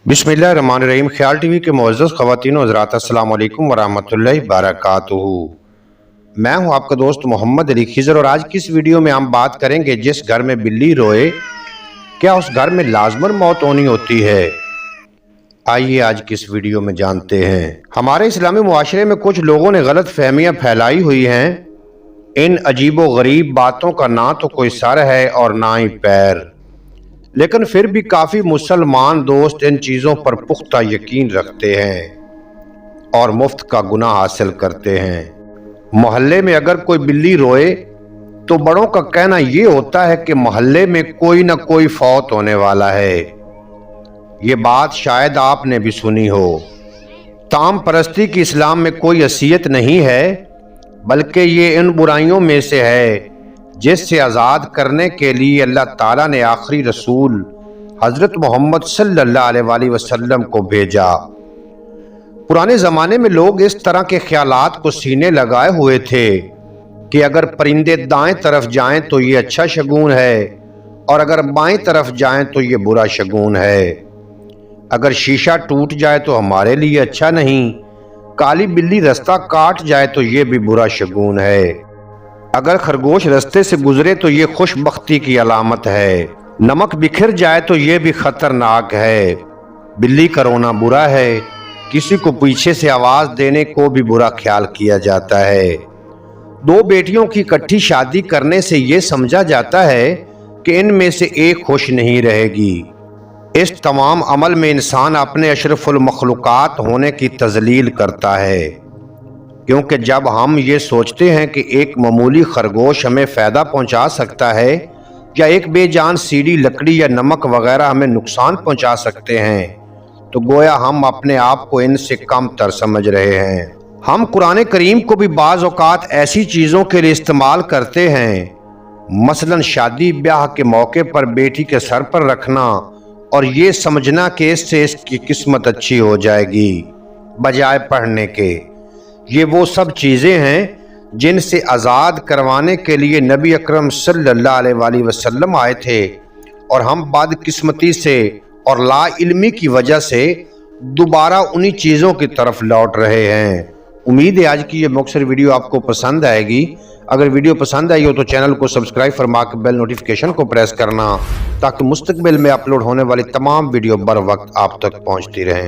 बिस्मिल्लाहिर्रहमानिर्रहीम। ख्याल टीवी के मुअज़्ज़ज़ ख़वातीन व हज़रात, अस्सलामु अलैकुम वरहमतुल्लाहि वबरकातुहू। मैं हूं आपका दोस्त मोहम्मद अली खिज़र और आज की इस वीडियो में हम बात करेंगे जिस घर में बिल्ली रोए क्या उस घर में लाज़मन मौत होनी होती है। आइए आज की इस वीडियो में जानते हैं। हमारे इस्लामी मुआशरे में कुछ लोगों ने गलत फहमियाँ फैलाई हुई हैं। इन अजीबो गरीब बातों का ना तो कोई सर है और ना ही पैर, लेकिन फिर भी काफ़ी मुसलमान दोस्त इन चीज़ों पर पुख्ता यकीन रखते हैं और मुफ्त का गुनाह हासिल करते हैं। मोहल्ले में अगर कोई बिल्ली रोए तो बड़ों का कहना ये होता है कि मोहल्ले में कोई ना कोई फौत होने वाला है। ये बात शायद आपने भी सुनी हो। ताम परस्ती की इस्लाम में कोई हैसियत नहीं है, बल्कि ये इन बुराइयों में से है जिससे आज़ाद करने के लिए अल्लाह ताला ने आखिरी रसूल हज़रत मोहम्मद सल्लल्लाहु अलैहि वसल्लम को भेजा। पुराने ज़माने में लोग इस तरह के ख्यालात को सीने लगाए हुए थे कि अगर परिंदे दाएं तरफ जाएं तो ये अच्छा शगुन है और अगर बाएं तरफ जाएं तो ये बुरा शगुन है। अगर शीशा टूट जाए तो हमारे लिए अच्छा नहीं, काली बिल्ली रास्ता काट जाए तो ये भी बुरा शगुन है। अगर खरगोश रास्ते से गुजरे तो ये खुशबख्ती की अलामत है। नमक बिखर जाए तो ये भी खतरनाक है। बिल्ली का रोना बुरा है। किसी को पीछे से आवाज देने को भी बुरा ख्याल किया जाता है। दो बेटियों की इकट्ठी शादी करने से ये समझा जाता है कि इनमें से एक खुश नहीं रहेगी। इस तमाम अमल में इंसान अपने अशरफुल मखलूकात होने की तजलील करता है, क्योंकि जब हम ये सोचते हैं कि एक मामूली खरगोश हमें फ़ायदा पहुंचा सकता है या एक बेजान सीढ़ी लकड़ी या नमक वगैरह हमें नुकसान पहुंचा सकते हैं, तो गोया हम अपने आप को इनसे कम तर समझ रहे हैं। हम कुरान करीम को भी बाज़ औक़ात ऐसी चीज़ों के लिए इस्तेमाल करते हैं, मसलन शादी ब्याह के मौके पर बेटी के सर पर रखना और ये समझना कि इससे इसकी किस्मत अच्छी हो जाएगी, बजाय पढ़ने के। ये वो सब चीज़ें हैं जिनसे आज़ाद करवाने के लिए नबी अकरम सल्लल्लाहु अलैहि वसल्लम आए थे और हम बदकिस्मती से और ला इल्मी की वजह से दोबारा उन्हीं चीज़ों की तरफ लौट रहे हैं। उम्मीद है आज की ये मुख्तसर वीडियो आपको पसंद आएगी। अगर वीडियो पसंद आई हो तो चैनल को सब्सक्राइब फरमा के बेल नोटिफिकेशन को प्रेस करना, ताकि मुस्तकबिल में अपलोड होने वाली तमाम वीडियो बर वक्त आप तक पहुँचती रहें।